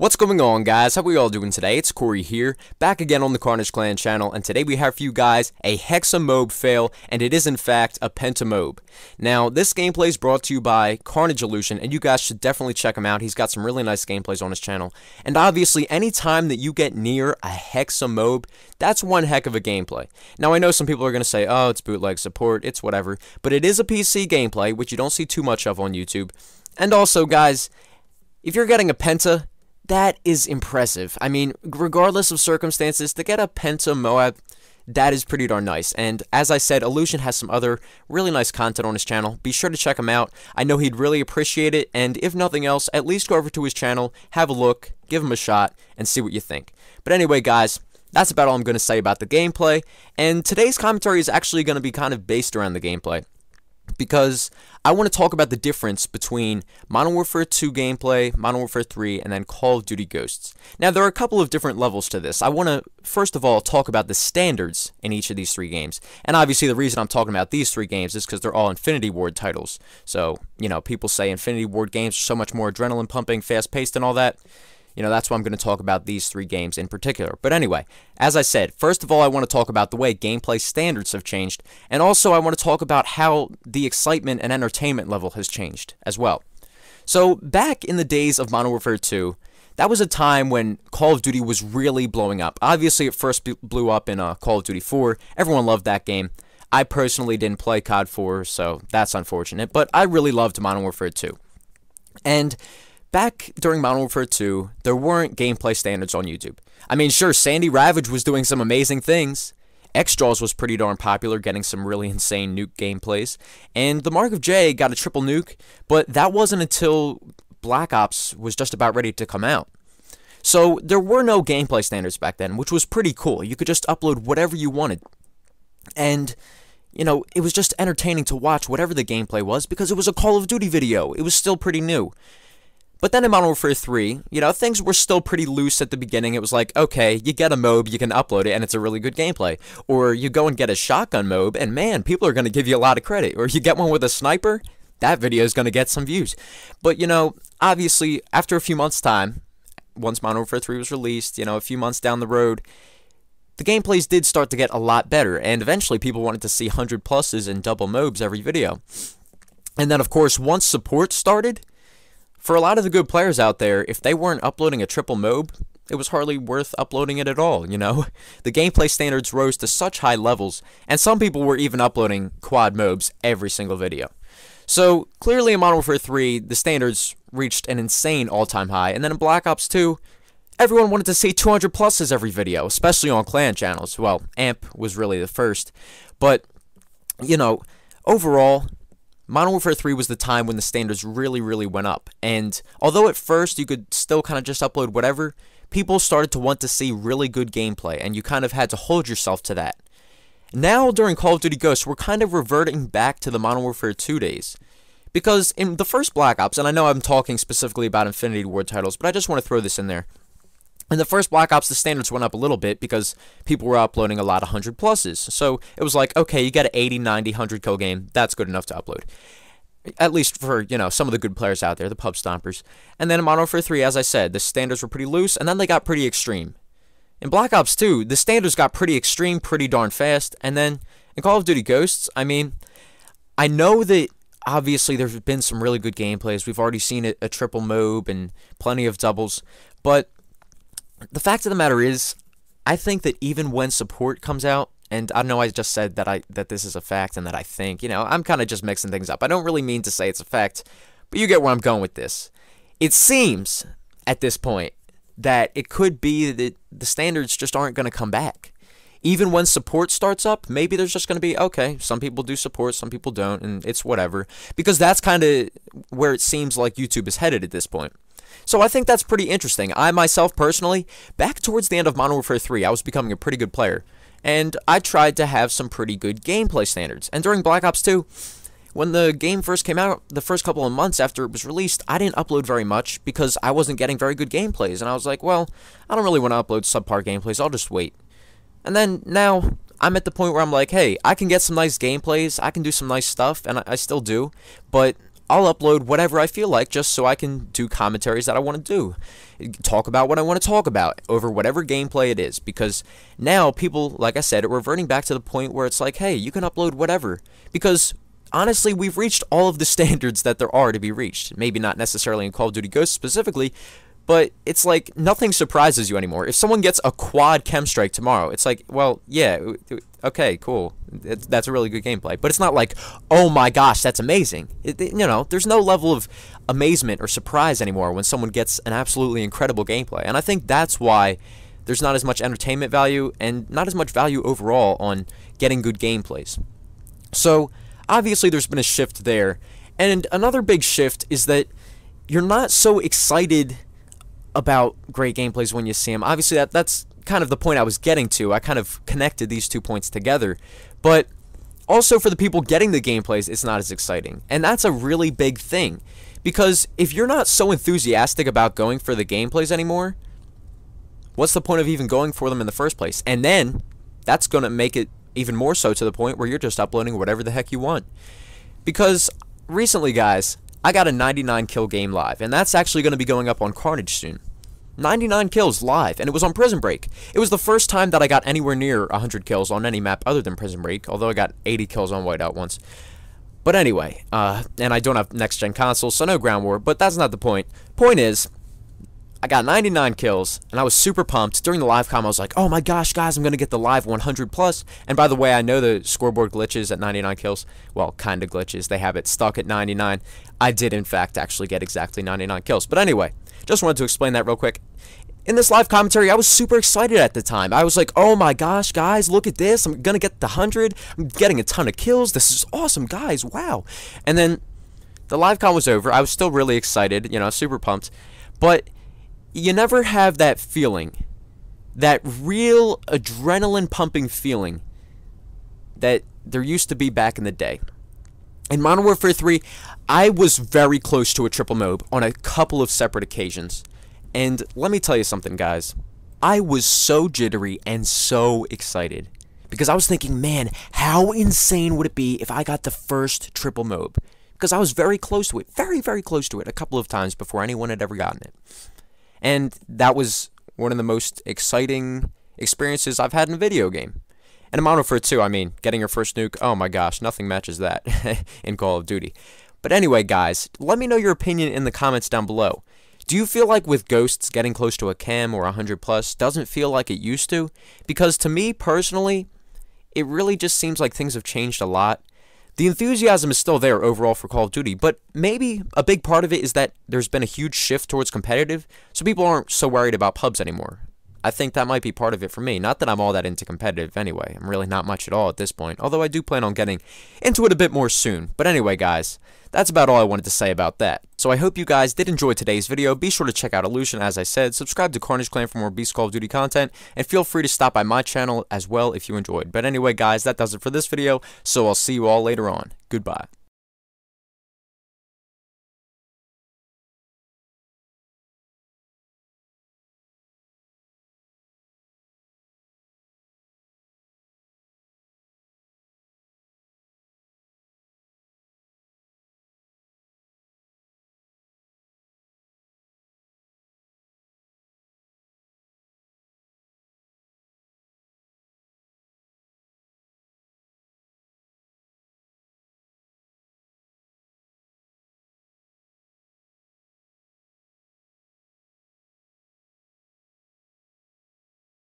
What's going on, guys? How we all doing today? It's Corey here, back again on the Carnage Clan channel, and today we have for you guys a HEXA MOAB fail, and it is in fact a PENTA MOAB. Now, this gameplay is brought to you by Carnage Illusion, and you guys should definitely check him out. He's got some really nice gameplays on his channel, and obviously, anytime that you get near a HEXA MOAB, that's one heck of a gameplay. Now, I know some people are going to say, oh, it's bootleg support, it's whatever, but it is a PC gameplay, which you don't see too much of on YouTube. And also, guys, if you're getting a PENTA, that is impressive. I mean, regardless of circumstances, to get a PENTA MOAB, that is pretty darn nice. And as I said, Illusion has some other really nice content on his channel. Be sure to check him out. I know he'd really appreciate it, and if nothing else, at least go over to his channel, have a look, give him a shot, and see what you think. But anyway, guys, that's about all I'm going to say about the gameplay, and today's commentary is actually going to be kind of based around the gameplay, because I want to talk about the difference between Modern Warfare 2 gameplay, Modern Warfare 3, and then Call of Duty Ghosts. Now, there are a couple of different levels to this. I want to, first of all, talk about the standards in each of these three games. And obviously, the reason I'm talking about these three games is because they're all Infinity Ward titles. So, you know, people say Infinity Ward games are so much more adrenaline pumping, fast-paced, and all that. You know, that's why I'm going to talk about these three games in particular. But anyway, as I said, first of all, I want to talk about the way gameplay standards have changed, and also I want to talk about how the excitement and entertainment level has changed as well. So, back in the days of Modern Warfare 2, that was a time when Call of Duty was really blowing up. Obviously, it first blew up in Call of Duty 4. Everyone loved that game. I personally didn't play COD 4, so that's unfortunate, but I really loved Modern Warfare 2. And back during Modern Warfare 2, there weren't gameplay standards on YouTube. I mean, sure, Sandy Ravage was doing some amazing things. X-Jaws was pretty darn popular, getting some really insane nuke gameplays. And the Mark of J got a triple nuke, but that wasn't until Black Ops was just about ready to come out. So there were no gameplay standards back then, which was pretty cool. You could just upload whatever you wanted. And, you know, it was just entertaining to watch whatever the gameplay was because it was a Call of Duty video. It was still pretty new. But then in Modern Warfare 3, you know, things were still pretty loose at the beginning. It was like, okay, you get a MOAB, you can upload it, and it's a really good gameplay. Or you go and get a shotgun MOAB, and man, people are going to give you a lot of credit. Or you get one with a sniper, that video is going to get some views. But, you know, obviously, after a few months' time, once Modern Warfare 3 was released, you know, a few months down the road, the gameplays did start to get a lot better. And eventually, people wanted to see 100 pluses and double MOABs every video. And then, of course, once support started, for a lot of the good players out there, if they weren't uploading a triple MOAB, it was hardly worth uploading it at all, you know? The gameplay standards rose to such high levels, and some people were even uploading quad MOABs every single video. So, clearly in Modern Warfare 3, the standards reached an insane all-time high, and then in Black Ops 2, everyone wanted to see 200 pluses every video, especially on clan channels. Well, AMP was really the first, but, you know, overall, Modern Warfare 3 was the time when the standards really went up, and although at first you could still kind of just upload whatever, people started to want to see really good gameplay, and you kind of had to hold yourself to that. Now, during Call of Duty Ghosts, we're kind of reverting back to the Modern Warfare 2 days, because in the first Black Ops, and I know I'm talking specifically about Infinity Ward titles, but I just want to throw this in there. In the first Black Ops, the standards went up a little bit because people were uploading a lot of 100 pluses. So it was like, okay, you get an 80, 90, 100 kill game. That's good enough to upload. At least for, you know, some of the good players out there, the pub stompers. And then in Modern Warfare 3, as I said, the standards were pretty loose, and then they got pretty extreme. In Black Ops 2, the standards got pretty extreme pretty darn fast. And then in Call of Duty Ghosts, I mean, I know that obviously there have been some really good gameplays. We've already seen a triple MOAB and plenty of doubles, but the fact of the matter is, I think that even when support comes out, and I know I just said that this is a fact and that I think, you know, I'm kind of just mixing things up. I don't really mean to say it's a fact, but you get where I'm going with this. It seems, at this point, that it could be that the standards just aren't going to come back. Even when support starts up, maybe there's just going to be, okay, some people do support, some people don't, and it's whatever. Because that's kind of where it seems like YouTube is headed at this point. So I think that's pretty interesting. I myself, personally, back towards the end of Modern Warfare 3, I was becoming a pretty good player. And I tried to have some pretty good gameplay standards. And during Black Ops 2, when the game first came out, the first couple of months after it was released, I didn't upload very much because I wasn't getting very good gameplays. And I was like, well, I don't really want to upload subpar gameplays, I'll just wait. And then now, I'm at the point where I'm like, hey, I can get some nice gameplays, I can do some nice stuff, and I still do, but I'll upload whatever I feel like just so I can do commentaries that I want to do. Talk about what I want to talk about over whatever gameplay it is. Because now people, like I said, are reverting back to the point where it's like, hey, you can upload whatever. Because honestly, we've reached all of the standards that there are to be reached. Maybe not necessarily in Call of Duty Ghosts specifically, but it's like nothing surprises you anymore. If someone gets a quad chem strike tomorrow, it's like, well, yeah, okay, cool. That's a really good gameplay. But it's not like, oh my gosh, that's amazing. You know, there's no level of amazement or surprise anymore when someone gets an absolutely incredible gameplay. And I think that's why there's not as much entertainment value and not as much value overall on getting good gameplays. So obviously there's been a shift there. And another big shift is that you're not so excited about great gameplays when you see them. Obviously that's kind of the point I was getting to. I kind of connected these 2 points together. But also for the people getting the gameplays, it's not as exciting. And that's a really big thing. Because if you're not so enthusiastic about going for the gameplays anymore, what's the point of even going for them in the first place? And then that's going to make it even more so to the point where you're just uploading whatever the heck you want. Because recently, guys, I got a 99 kill game live, and that's actually going to be going up on Carnage soon. 99 kills live, and it was on Prison Break. It was the first time that I got anywhere near 100 kills on any map other than Prison Break, although I got 80 kills on Whiteout once. But anyway, and I don't have next-gen consoles, so no ground war, but that's not the point. Point is, I got 99 kills, and I was super pumped. During the live comm, I was like, oh my gosh, guys, I'm going to get the live 100 plus. And by the way, I know the scoreboard glitches at 99 kills. Well, kind of glitches. They have it stuck at 99. I did, in fact, actually get exactly 99 kills. But anyway, just wanted to explain that real quick. In this live commentary, I was super excited at the time. I was like, oh my gosh, guys, look at this. I'm going to get the 100. I'm getting a ton of kills. This is awesome, guys. Wow. And then the live comm was over. I was still really excited, you know, super pumped. But you never have that feeling, that real adrenaline pumping feeling that there used to be back in the day. In Modern Warfare 3, I was very close to a triple MOAB on a couple of separate occasions. And let me tell you something, guys. I was so jittery and so excited because I was thinking, man, how insane would it be if I got the first triple MOAB? Because I was very close to it, very, very close to it a couple of times before anyone had ever gotten it. And that was one of the most exciting experiences I've had in a video game. And in Modern Warfare 2, I mean, getting your first nuke, oh my gosh, nothing matches that in Call of Duty. But anyway, guys, let me know your opinion in the comments down below. Do you feel like with Ghosts getting close to a chem or 100 plus doesn't feel like it used to? Because to me, personally, it really just seems like things have changed a lot. The enthusiasm is still there overall for Call of Duty, but maybe a big part of it is that there's been a huge shift towards competitive, so people aren't so worried about pubs anymore. I think that might be part of it for me. Not that I'm all that into competitive anyway. I'm really not much at all at this point, although I do plan on getting into it a bit more soon. But anyway, guys, that's about all I wanted to say about that. So I hope you guys did enjoy today's video. Be sure to check out Illusion, as I said. Subscribe to Carnage Clan for more Beast Call of Duty content. And feel free to stop by my channel as well if you enjoyed. But anyway, guys, that does it for this video. So I'll see you all later on. Goodbye.